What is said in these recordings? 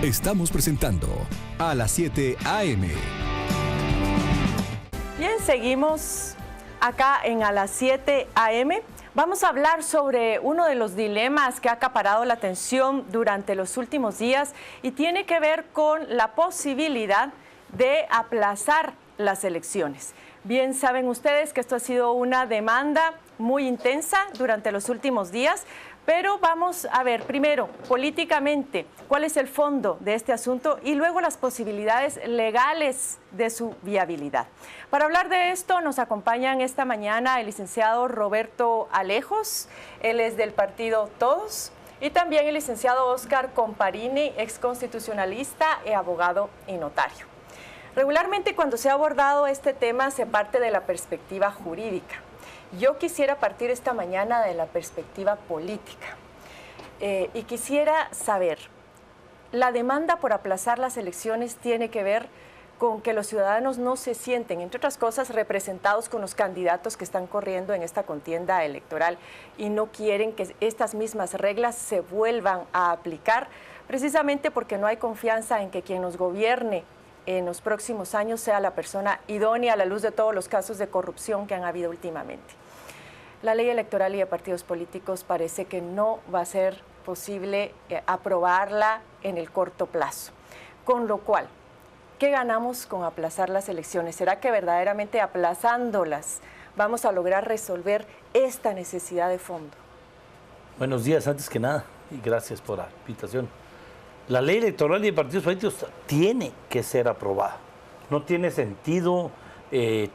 Estamos presentando a las 7 a.m. Bien, seguimos acá en a las 7 a.m. Vamos a hablar sobre uno de los dilemas que ha acaparado la atención durante los últimos días y tiene que ver con la posibilidad de aplazar las elecciones. Bien saben ustedes que esto ha sido una demanda muy intensa durante los últimos días, pero vamos a ver primero políticamente cuál es el fondo de este asunto y luego las posibilidades legales de su viabilidad. Para hablar de esto nos acompañan esta mañana el licenciado Roberto Alejos, él es del partido Todos, y también el licenciado Oscar Comparini, exconstitucionalista y abogado y notario. Regularmente cuando se ha abordado este tema se parte de la perspectiva jurídica. Yo quisiera partir esta mañana de la perspectiva política y quisiera saber, la demanda por aplazar las elecciones tiene que ver con que los ciudadanos no se sienten, entre otras cosas, representados con los candidatos que están corriendo en esta contienda electoral y no quieren que estas mismas reglas se vuelvan a aplicar, precisamente porque no hay confianza en que quien nos gobierne en los próximos años sea la persona idónea a la luz de todos los casos de corrupción que han habido últimamente. La ley electoral y de partidos políticos parece que no va a ser posible aprobarla en el corto plazo. Con lo cual, ¿qué ganamos con aplazar las elecciones? ¿Será que verdaderamente aplazándolas vamos a lograr resolver esta necesidad de fondo? Buenos días, antes que nada, y gracias por la invitación. La ley electoral y de partidos políticos tiene que ser aprobada. No tiene sentido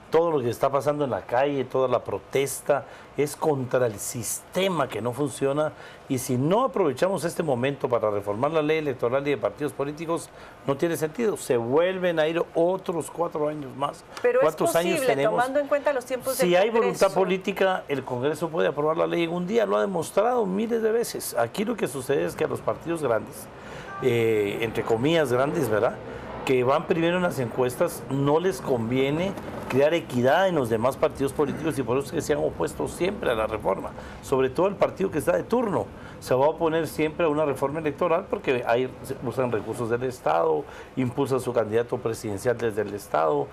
todo lo que está pasando en la calle, toda la protesta, es contra el sistema que no funciona. Y si no aprovechamos este momento para reformar la ley electoral y de partidos políticos, no tiene sentido. Se vuelven a ir otros 4 años más. Pero ¿Cuántos es posible, años tenemos? Tomando en cuenta los tiempos del Si hay Congreso. voluntad política, el Congreso puede aprobar la ley en un día. Lo ha demostrado miles de veces. Aquí lo que sucede es que a los partidos grandes, entre comillas grandes, ¿verdad?, que van primero en las encuestas, no les conviene crear equidad en los demás partidos políticos y por eso es que se han opuesto siempre a la reforma. Sobre todo el partido que está de turno se va a oponer siempre a una reforma electoral porque usan recursos del Estado, impulsan su candidato presidencial desde el Estado,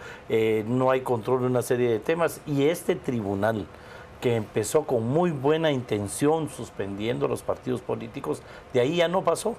no hay control de una serie de temas y este tribunal que empezó con muy buena intención suspendiendo los partidos políticos, de ahí ya no pasó.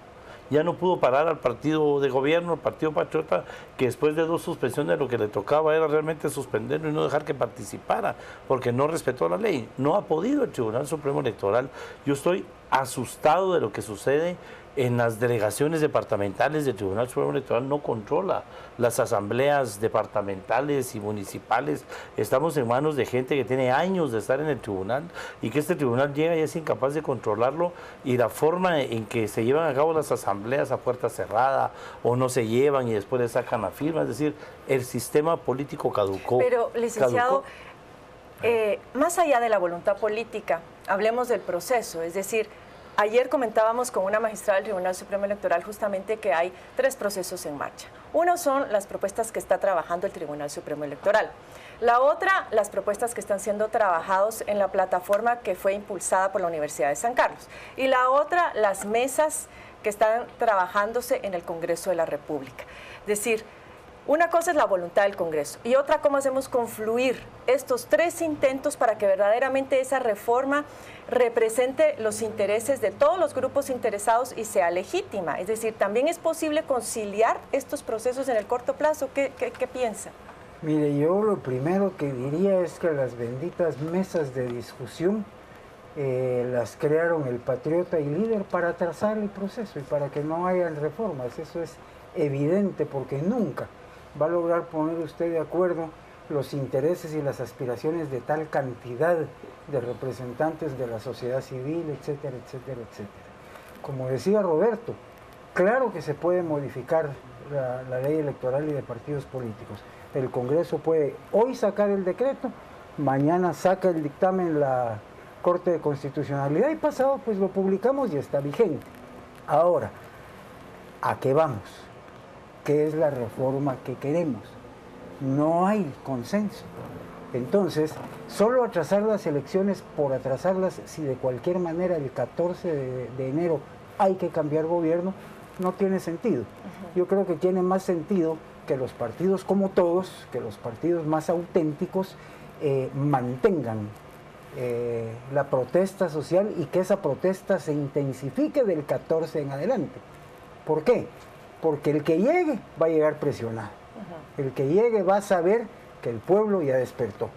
Ya no pudo parar al partido de gobierno, el Partido Patriota, que después de 2 suspensiones lo que le tocaba era realmente suspenderlo y no dejar que participara, porque no respetó la ley. No ha podido el Tribunal Supremo Electoral. Yo estoy asustado de lo que sucede en las delegaciones departamentales del Tribunal Supremo Electoral. No controla las asambleas departamentales y municipales. Estamos en manos de gente que tiene años de estar en el tribunal y que este tribunal llega y es incapaz de controlarlo, y la forma en que se llevan a cabo las asambleas a puerta cerrada o no se llevan y después le sacan la firma, es decir, el sistema político caducó. Pero, licenciado, más allá de la voluntad política, hablemos del proceso, es decir, ayer comentábamos con una magistrada del Tribunal Supremo Electoral justamente que hay 3 procesos en marcha. Uno son las propuestas que está trabajando el Tribunal Supremo Electoral. La otra, las propuestas que están siendo trabajados en la plataforma que fue impulsada por la Universidad de San Carlos. Y la otra, las mesas que están trabajándose en el Congreso de la República. Es decir, una cosa es la voluntad del Congreso y otra, cómo hacemos confluir estos 3 intentos para que verdaderamente esa reforma represente los intereses de todos los grupos interesados y sea legítima. Es decir, ¿también es posible conciliar estos procesos en el corto plazo? ¿Qué piensa? Mire, yo lo primero que diría es que las benditas mesas de discusión las crearon el Patriota y Líder para atrasar el proceso y para que no hayan reformas. Eso es evidente porque nunca va a lograr poner usted de acuerdo los intereses y las aspiraciones de tal cantidad de representantes de la sociedad civil, etcétera, etcétera, etcétera. Como decía Roberto, claro que se puede modificar la ley electoral y de partidos políticos. El Congreso puede hoy sacar el decreto, mañana saca el dictamen la Corte de Constitucionalidad y pasado pues lo publicamos y está vigente. Ahora, ¿a qué vamos? ¿Qué es la reforma que queremos? No hay consenso. Entonces, solo atrasar las elecciones por atrasarlas, si de cualquier manera el 14 de enero hay que cambiar gobierno, no tiene sentido. Yo creo que tiene más sentido que los partidos como todos, que los partidos más auténticos mantengan la protesta social y que esa protesta se intensifique del 14 en adelante. ¿Por qué? Porque el que llegue va a llegar presionado. El que llegue va a saber que el pueblo ya despertó.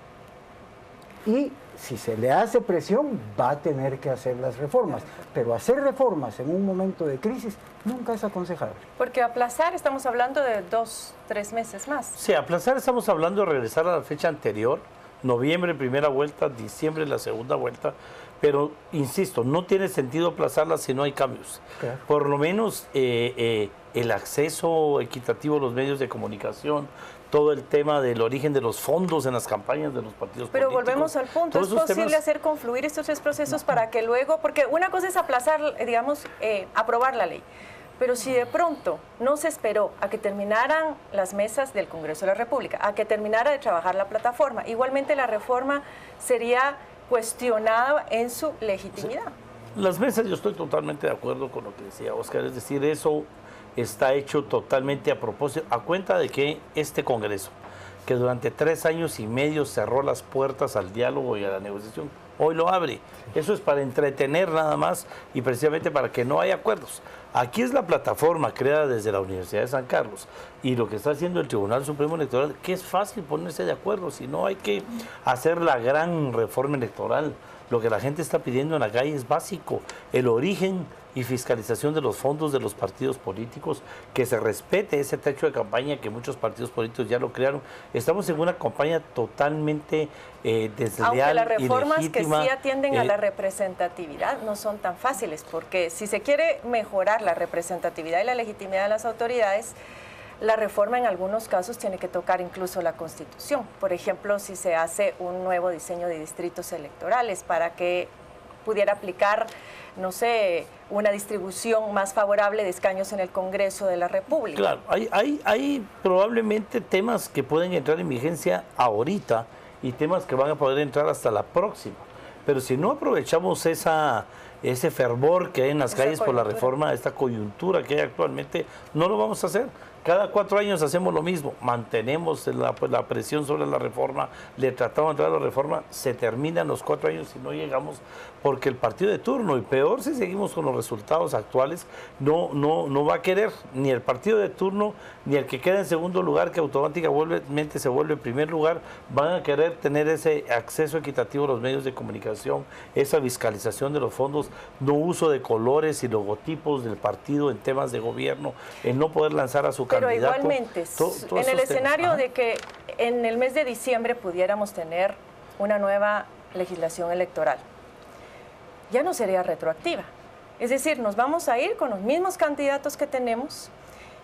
Y si se le hace presión, va a tener que hacer las reformas. Pero hacer reformas en un momento de crisis nunca es aconsejable. Porque aplazar, estamos hablando de 2, 3 meses más. Sí, aplazar estamos hablando de regresar a la fecha anterior, noviembre primera vuelta, diciembre la segunda vuelta, pero insisto, no tiene sentido aplazarla si no hay cambios. Claro. Por lo menos el acceso equitativo a los medios de comunicación, todo el tema del origen de los fondos en las campañas de los partidos Pero políticos. volvemos al punto, ¿es posible hacer confluir estos 3 procesos para que luego, porque una cosa es aplazar, digamos, aprobar la ley, pero si de pronto no se esperó a que terminaran las mesas del Congreso de la República, a que terminara de trabajar la plataforma, igualmente la reforma sería cuestionada en su legitimidad? Sí. Las mesas, yo estoy totalmente de acuerdo con lo que decía Oscar, es decir, eso está hecho totalmente a propósito, a cuenta de que este Congreso, que durante 3 años y medio cerró las puertas al diálogo y a la negociación, hoy lo abre. Eso es para entretener nada más y precisamente para que no haya acuerdos. Aquí es la plataforma creada desde la Universidad de San Carlos y lo que está haciendo el Tribunal Supremo Electoral, que es fácil ponerse de acuerdo, si no hay que hacer la gran reforma electoral. Lo que la gente está pidiendo en la calle es básico, el origen y fiscalización de los fondos de los partidos políticos, que se respete ese techo de campaña que muchos partidos políticos ya lo crearon. Estamos en una campaña totalmente desleal. Aunque las reformas ilegítima, que sí atienden a la representatividad no son tan fáciles, porque si se quiere mejorar la representatividad y la legitimidad de las autoridades, la reforma en algunos casos tiene que tocar incluso la Constitución. Por ejemplo, si se hace un nuevo diseño de distritos electorales para que pudiera aplicar, no sé, una distribución más favorable de escaños en el Congreso de la República. Claro, hay probablemente temas que pueden entrar en vigencia ahorita y temas que van a poder entrar hasta la próxima. Pero si no aprovechamos ese fervor que hay en las calles por la reforma, esta coyuntura que hay actualmente, no lo vamos a hacer. Cada 4 años hacemos lo mismo, mantenemos la presión sobre la reforma, le tratamos de entrar a la reforma, se terminan los 4 años y no llegamos, porque el partido de turno, y peor si seguimos con los resultados actuales, no va a querer ni el partido de turno, ni el que queda en segundo lugar, que automáticamente se vuelve en primer lugar, van a querer tener ese acceso equitativo a los medios de comunicación, esa fiscalización de los fondos, no uso de colores y logotipos del partido en temas de gobierno, el no poder lanzar a su Pero candidato. igualmente, en el escenario de que en el mes de diciembre pudiéramos tener una nueva legislación electoral, ya no sería retroactiva. Es decir, nos vamos a ir con los mismos candidatos que tenemos,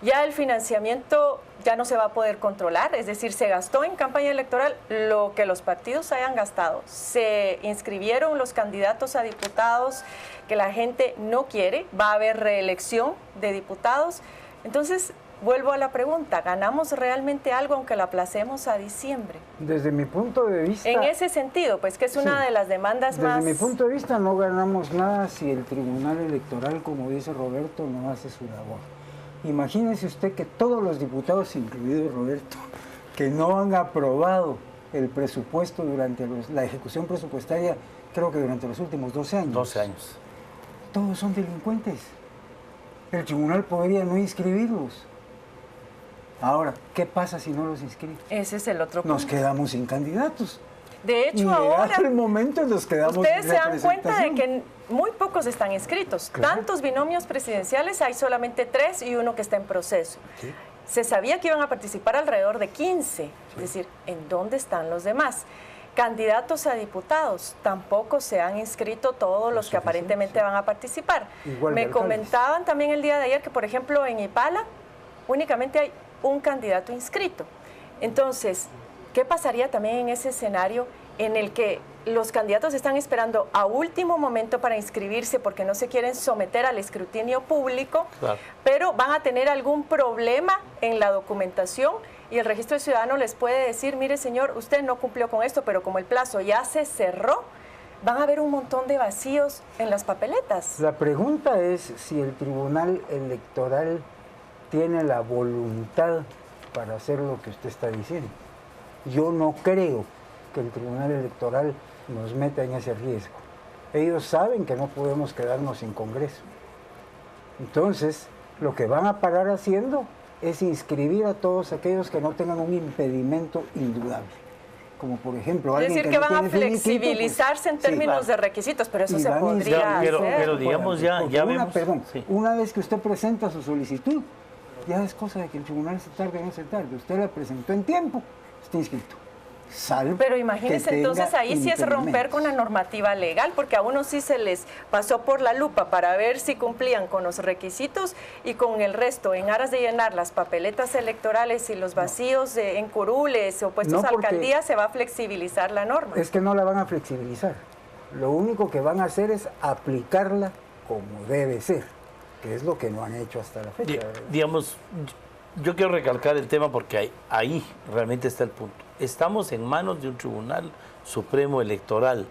ya el financiamiento ya no se va a poder controlar, es decir, se gastó en campaña electoral lo que los partidos hayan gastado, se inscribieron los candidatos a diputados que la gente no quiere, va a haber reelección de diputados. Entonces, vuelvo a la pregunta, ¿ganamos realmente algo aunque la aplacemos a diciembre? Desde mi punto de vista... En ese sentido, pues que es una de las demandas más... Desde mi punto de vista no ganamos nada si el Tribunal Electoral, como dice Roberto, no hace su labor. Imagínese usted que todos los diputados, incluido Roberto, que no han aprobado el presupuesto durante la ejecución presupuestaria, creo que durante los últimos 12 años. 12 años. Todos son delincuentes. El tribunal podría no inscribirlos. Ahora, ¿qué pasa si no los inscribe? Ese es el otro punto. Nos quedamos sin candidatos. De hecho, y ahora el momento nos quedamos ustedes sin se dan cuenta de representación. que muy pocos están inscritos. Claro. Tantos binomios presidenciales, hay solamente 3 y uno que está en proceso. Sí. Se sabía que iban a participar alrededor de 15. Es decir, ¿en dónde están los demás? Candidatos a diputados, tampoco se han inscrito todos los que aparentemente van a participar. Igual Me de alcaldes. comentaban también el día de ayer que, por ejemplo, en Ipala únicamente hay un candidato inscrito. Entonces, ¿qué pasaría también en ese escenario en el que los candidatos están esperando a último momento para inscribirse porque no se quieren someter al escrutinio público, Claro. pero van a tener algún problema en la documentación y el registro de ciudadanos les puede decir, mire señor, usted no cumplió con esto, pero como el plazo ya se cerró, van a haber un montón de vacíos en las papeletas. La pregunta es si el Tribunal Electoral tiene la voluntad para hacer lo que usted está diciendo. Yo no creo que el Tribunal Electoral nos meta en ese riesgo. Ellos saben que no podemos quedarnos sin Congreso. Entonces, lo que van a parar haciendo es inscribir a todos aquellos que no tengan un impedimento indudable. Como por ejemplo, es alguien decir, que que no van a tiene finiquito, flexibilizarse en términos de requisitos, pero eso Y se van a podría hacer. pero digamos ya vemos. Perdón, Sí. una vez que usted presenta su solicitud, ya es cosa de que el tribunal se tarde o no se tarde. Usted la presentó en tiempo, está inscrito. Salvo Pero imagínense, que tenga entonces ahí sí es romper impedimentos. con la normativa legal, porque a unos sí se les pasó por la lupa para ver si cumplían con los requisitos y con el resto, en aras de llenar las papeletas electorales y los vacíos en curules o puestos No, a porque alcaldía, se va a flexibilizar la norma. Es que no la van a flexibilizar. Lo único que van a hacer es aplicarla como debe ser, que es lo que no han hecho hasta la fecha. Digamos, yo quiero recalcar el tema porque ahí realmente está el punto. Estamos en manos de un Tribunal Supremo Electoral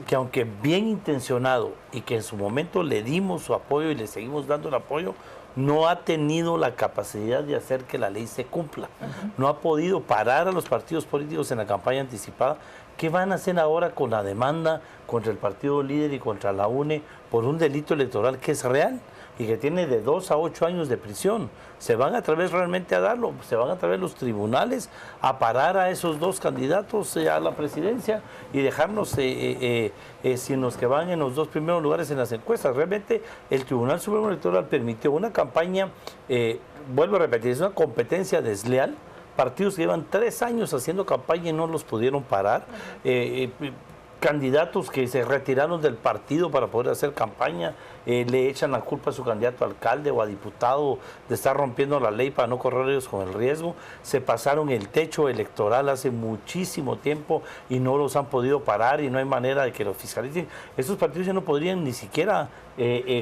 que, aunque bien intencionado y que en su momento le dimos su apoyo y le seguimos dando el apoyo, no ha tenido la capacidad de hacer que la ley se cumpla. No ha podido parar a los partidos políticos en la campaña anticipada. ¿Qué van a hacer ahora con la demanda contra el partido líder y contra la UNE por un delito electoral que es real y que tiene de 2 a 8 años de prisión? ¿Se van a atrever realmente a darlo? ¿Se van a atrever los tribunales a parar a esos dos candidatos a la presidencia y dejarnos sin los que van en los 2 primeros lugares en las encuestas? Realmente el Tribunal Supremo Electoral permitió una campaña, vuelvo a repetir, es una competencia desleal. Partidos que llevan 3 años haciendo campaña y no los pudieron parar. Candidatos que se retiraron del partido para poder hacer campaña, le echan la culpa a su candidato a alcalde o a diputado de estar rompiendo la ley para no correr ellos con el riesgo. Se pasaron el techo electoral hace muchísimo tiempo y no los han podido parar y no hay manera de que los fiscalicen. Estos partidos ya no podrían ni siquiera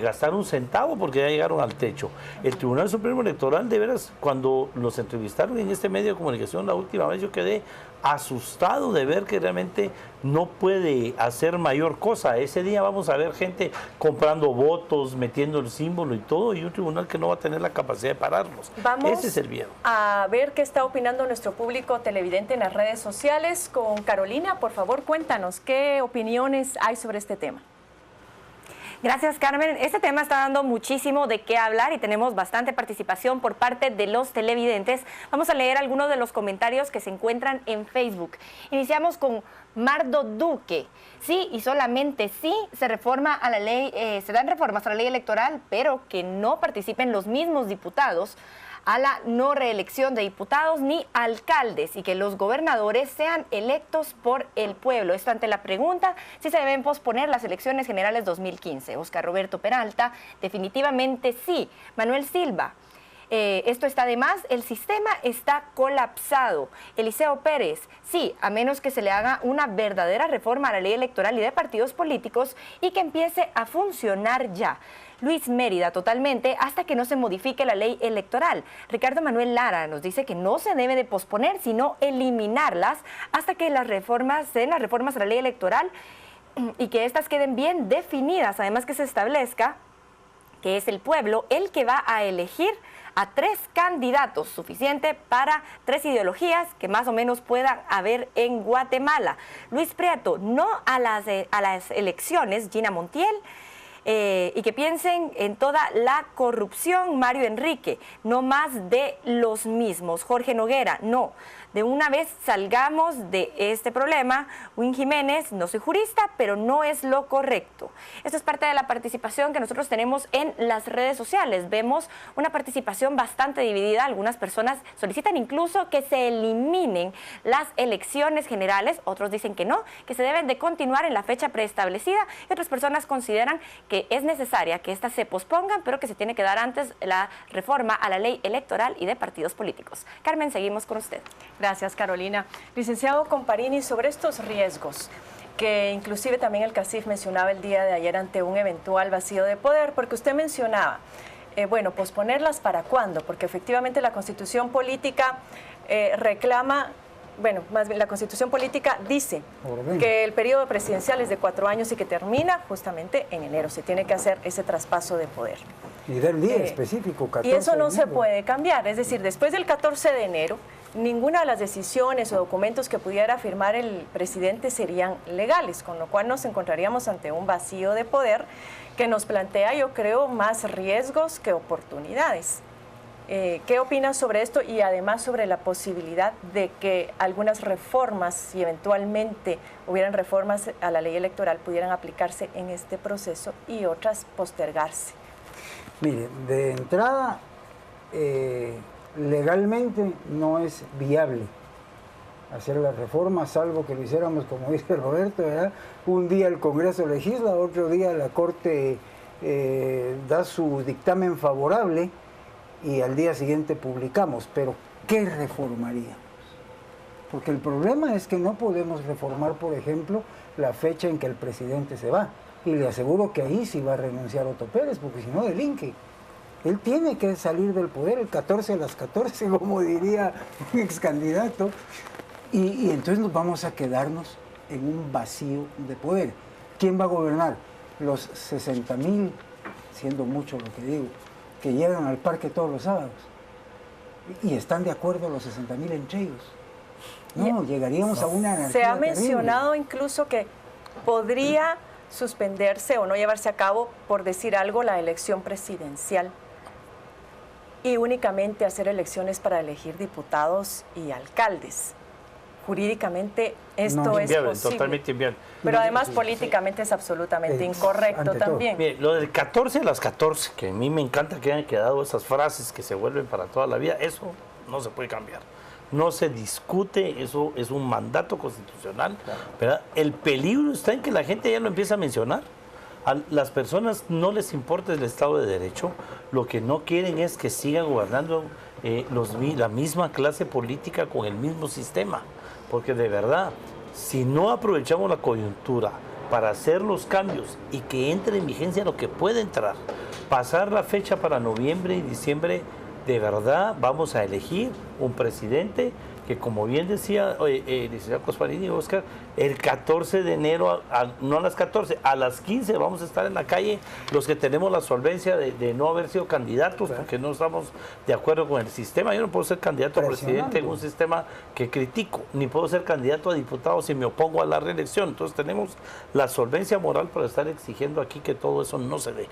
gastar un centavo porque ya llegaron al techo. El Tribunal Supremo Electoral, de veras, cuando los entrevistaron en este medio de comunicación la última vez, yo quedé asustado de ver que realmente no puede hacer mayor cosa. Ese día vamos a ver gente comprando votos, metiendo el símbolo y todo, y un tribunal que no va a tener la capacidad de pararlos. Ese es el miedo. A ver qué está opinando nuestro público televidente en las redes sociales. Con Carolina, por favor, cuéntanos, ¿qué opiniones hay sobre este tema? Gracias, Carmen. Este tema está dando muchísimo de qué hablar y tenemos bastante participación por parte de los televidentes. Vamos a leer algunos de los comentarios que se encuentran en Facebook. Iniciamos con Mardo Duque. Sí, y solamente sí se reforma a la ley, se dan reformas a la ley electoral, pero que no participen los mismos diputados a la no reelección de diputados ni alcaldes y que los gobernadores sean electos por el pueblo. Esto ante la pregunta si se deben posponer las elecciones generales 2015. Oscar Roberto Peralta, definitivamente sí. Manuel Silva, esto está de más, el sistema está colapsado. Eliseo Pérez, sí, a menos que se le haga una verdadera reforma a la ley electoral y de partidos políticos y que empiece a funcionar ya. Luis Mérida, totalmente, hasta que no se modifique la ley electoral. Ricardo Manuel Lara nos dice que no se debe de posponer, sino eliminarlas hasta que las reformas a la ley electoral y que éstas queden bien definidas. Además que se establezca que es el pueblo el que va a elegir a 3 candidatos, suficiente para 3 ideologías que más o menos puedan haber en Guatemala. Luis Prieto, no a las elecciones. Gina Montiel, y que piensen en toda la corrupción. Mario Enrique, no más de los mismos. Jorge Noguera, no. De una vez salgamos de este problema. Win Jiménez, no soy jurista, pero no es lo correcto. Esto es parte de la participación que nosotros tenemos en las redes sociales. Vemos una participación bastante dividida. Algunas personas solicitan incluso que se eliminen las elecciones generales. Otros dicen que no, que se deben de continuar en la fecha preestablecida. Y otras personas consideran que es necesaria que éstas se pospongan, pero que se tiene que dar antes la reforma a la ley electoral y de partidos políticos. Carmen, seguimos con usted. Gracias, Carolina. Licenciado Comparini, sobre estos riesgos que inclusive también el CACIF mencionaba el día de ayer ante un eventual vacío de poder, porque usted mencionaba, bueno, posponerlas ¿para cuándo? Porque efectivamente la Constitución política reclama bueno, más bien la Constitución Política dice que el periodo presidencial es de 4 años y que termina justamente en enero. Se tiene que hacer ese traspaso de poder. Y del día específico, 14 y eso no de enero. se puede cambiar. Es decir, después del 14 de enero, ninguna de las decisiones o documentos que pudiera firmar el presidente serían legales, con lo cual nos encontraríamos ante un vacío de poder que nos plantea, yo creo, más riesgos que oportunidades. ¿Qué opinas sobre esto y además sobre la posibilidad de que algunas reformas, si eventualmente hubieran reformas a la ley electoral, pudieran aplicarse en este proceso y otras postergarse? Mire, de entrada, legalmente no es viable hacer las reformas, salvo que lo hiciéramos, como dice Roberto, ¿verdad? Un día el Congreso legisla, otro día la Corte da su dictamen favorable y al día siguiente publicamos. Pero, ¿qué reformaríamos? Porque el problema es que no podemos reformar, por ejemplo, la fecha en que el presidente se va. Y le aseguro que ahí sí va a renunciar Otto Pérez, porque si no delinque. Él tiene que salir del poder el 14 a las 14, como diría un ex candidato. Y entonces nos vamos a quedarnos en un vacío de poder. ¿Quién va a gobernar? Los 60,000, siendo mucho lo que digo, que llegan al parque todos los sábados. Y están de acuerdo los 60,000 entre ellos. No, llegaríamos a una anarquía Se ha terrible. mencionado incluso que podría suspenderse o no llevarse a cabo, por decir algo, la elección presidencial y únicamente hacer elecciones para elegir diputados y alcaldes. Jurídicamente esto No, es inviable, posible. totalmente inviable. Pero además políticamente es absolutamente incorrecto ante todo. también. Mire, lo del 14 a las 14, que a mí me encanta que hayan quedado esas frases que se vuelven para toda la vida, eso no se puede cambiar. No se discute, eso es un mandato constitucional. ¿Verdad? El peligro está en que la gente ya lo empieza a mencionar. A las personas no les importa el Estado de Derecho, lo que no quieren es que siga gobernando la misma clase política con el mismo sistema. Porque de verdad, si no aprovechamos la coyuntura para hacer los cambios y que entre en vigencia lo que puede entrar, pasar la fecha para noviembre y diciembre, de verdad vamos a elegir un presidente que, como bien decía licenciado Cosparini y Oscar, el 14 de enero, no a las 14, a las 15 vamos a estar en la calle los que tenemos la solvencia de no haber sido candidatos, porque no estamos de acuerdo con el sistema. Yo no puedo ser candidato a presidente en un sistema que critico, ni puedo ser candidato a diputado si me opongo a la reelección. Entonces tenemos la solvencia moral para estar exigiendo aquí que todo eso no se dé.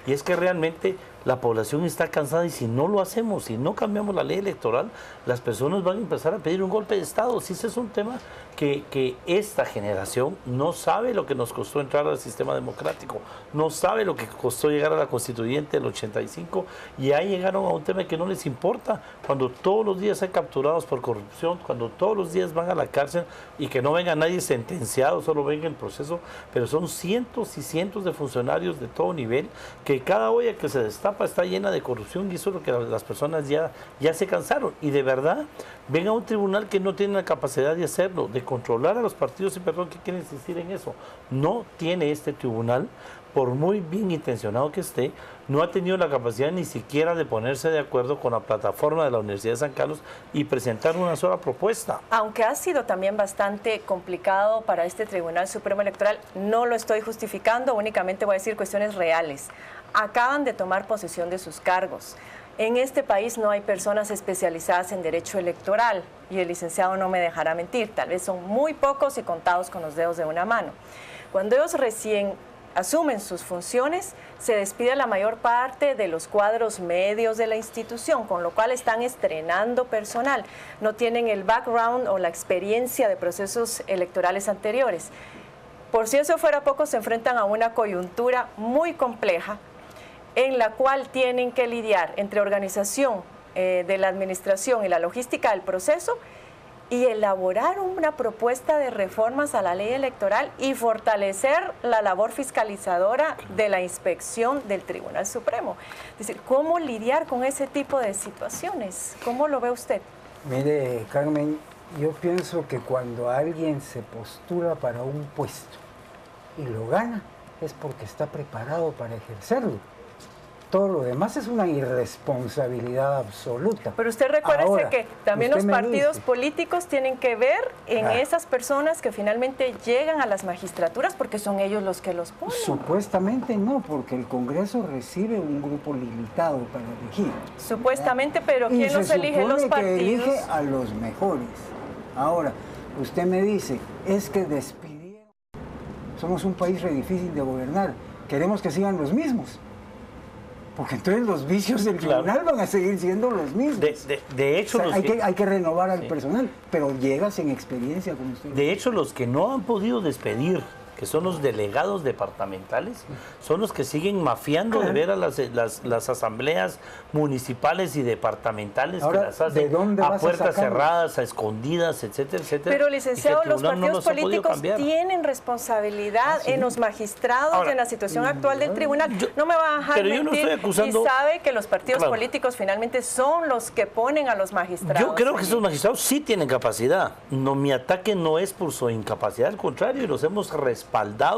Y es que realmente la población está cansada, y si no lo hacemos, si no cambiamos la ley electoral, las personas van a empezar a pedir un golpe de Estado. Si ese es un tema que esta generación no sabe lo que nos costó entrar al sistema democrático, no sabe lo que costó llegar a la constituyente del 85, y ahí llegaron a un tema que no les importa, cuando todos los días hay capturados por corrupción, cuando todos los días van a la cárcel y que no venga nadie sentenciado, solo venga el proceso, pero son cientos y cientos de funcionarios de todo nivel, que cada olla que se destapa está llena de corrupción, y eso es lo que las personas ya se cansaron. Y de verdad, ven a un tribunal que no tiene la capacidad de hacerlo, de controlar a los partidos, y perdón que quiero insistir en eso, no tiene este tribunal, por muy bien intencionado que esté, no ha tenido la capacidad ni siquiera de ponerse de acuerdo con la plataforma de la Universidad de San Carlos y presentar una sola propuesta. Aunque ha sido también bastante complicado para este Tribunal Supremo Electoral, no lo estoy justificando, únicamente voy a decir cuestiones reales. Acaban de tomar posesión de sus cargos. En este país no hay personas especializadas en derecho electoral, y el licenciado no me dejará mentir, tal vez son muy pocos y contados con los dedos de una mano. Cuando ellos recién asumen sus funciones, se despide la mayor parte de los cuadros medios de la institución, con lo cual están estrenando personal. No tienen el background o la experiencia de procesos electorales anteriores. Por si eso fuera poco, se enfrentan a una coyuntura muy compleja en la cual tienen que lidiar entre organización de la administración y la logística del proceso, y elaborar una propuesta de reformas a la ley electoral y fortalecer la labor fiscalizadora de la inspección del Tribunal Supremo. Es decir, ¿cómo lidiar con ese tipo de situaciones? ¿Cómo lo ve usted? Mire, Carmen, yo pienso que cuando alguien se postula para un puesto y lo gana, es porque está preparado para ejercerlo. Todo lo demás es una irresponsabilidad absoluta. Pero usted recuerde Ahora, que también los usted me partidos dice, políticos tienen que ver en esas personas que finalmente llegan a las magistraturas porque son ellos los que los ponen. supuestamente no, porque el Congreso recibe un grupo limitado para elegir. Supuestamente, pero Y ¿quién se los elige? Los supone que partidos. elige a los mejores. Ahora, usted me dice, es que despidieron. Somos un país re difícil de gobernar. Queremos que sigan los mismos. Porque entonces los vicios del tribunal van a seguir siendo los mismos. De hecho, O sea, los hay que renovar al personal, pero llega sin experiencia, como usted de hecho, los que no han podido despedir, que son los delegados departamentales, son los que siguen mafiando de ver a las asambleas municipales y departamentales. Ahora, que las hacen ¿de dónde a vas a puertas sacarlos? cerradas, a escondidas, etcétera, etcétera. Pero, y que licenciado, el los tribunal no partidos los ha podido políticos cambiar. tienen responsabilidad en los magistrados, Ahora, en la situación actual del tribunal. No me va a dejar pero yo no mentir, estoy acusando- y sabe que los partidos Claro. políticos finalmente son los que ponen a los magistrados. Yo creo que allí. esos magistrados sí tienen capacidad. No, mi ataque no es por su incapacidad, al contrario, y los hemos respaldado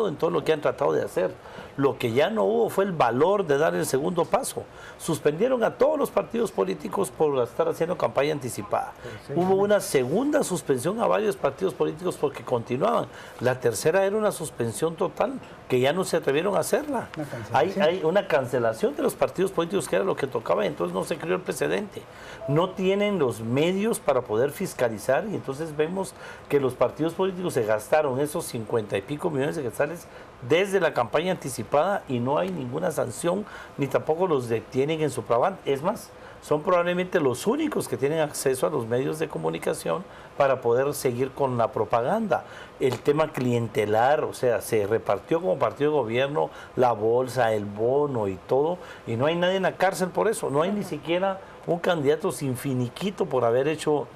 en todo lo que han tratado de hacer. Lo que ya no hubo fue el valor de dar el segundo paso. Suspendieron a todos los partidos políticos por estar haciendo campaña anticipada. Hubo una segunda suspensión a varios partidos políticos porque continuaban. La tercera era una suspensión total, que ya no se atrevieron a hacerla. Hay una cancelación de los partidos políticos, que era lo que tocaba, y entonces no se creó el precedente. No tienen los medios para poder fiscalizar, y entonces vemos que los partidos políticos se gastaron esos 50 y pico millones de quetzales desde la campaña anticipada y no hay ninguna sanción, ni tampoco los detienen en su programa. Es más, son probablemente los únicos que tienen acceso a los medios de comunicación para poder seguir con la propaganda. El tema clientelar, o sea, se repartió como partido de gobierno la bolsa, el bono y todo, y no hay nadie en la cárcel por eso, no hay ni siquiera un candidato sin finiquito por haber hecho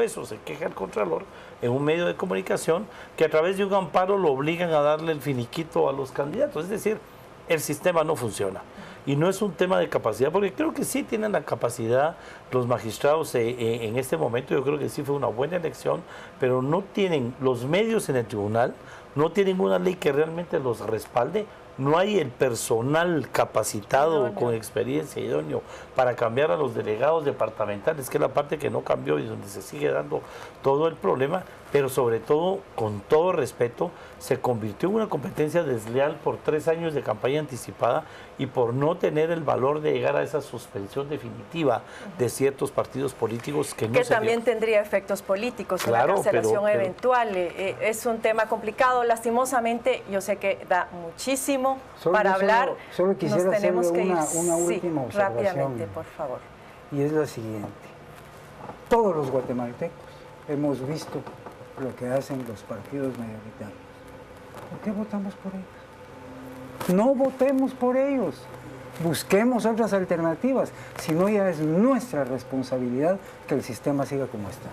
eso. Se queja el Contralor en un medio de comunicación que a través de un amparo lo obligan a darle el finiquito a los candidatos. Es decir, el sistema no funciona. Y no es un tema de capacidad, porque creo que sí tienen la capacidad los magistrados en este momento. Yo creo que sí fue una buena elección, pero no tienen los medios en el tribunal, no tienen una ley que realmente los respalde. No hay el personal capacitado con experiencia idóneo para cambiar a los delegados departamentales, que es la parte que no cambió y donde se sigue dando todo el problema, pero sobre todo, con todo respeto, se convirtió en una competencia desleal por 3 años de campaña anticipada y por no tener el valor de llegar a esa suspensión definitiva de ciertos partidos políticos que no que se también dio. tendría efectos políticos, Claro, una cancelación pero- eventual. Es un tema complicado. Lastimosamente, yo sé que da muchísimo para hablar. Solo quisiera Nos tenemos hacerle que ir. una última Sí, observación. rápidamente, por favor. Y es la siguiente. Todos los guatemaltecos hemos visto lo que hacen los partidos mayoritarios. ¿Por qué votamos por ellos? No votemos por ellos. Busquemos otras alternativas. Si no, ya es nuestra responsabilidad que el sistema siga como está.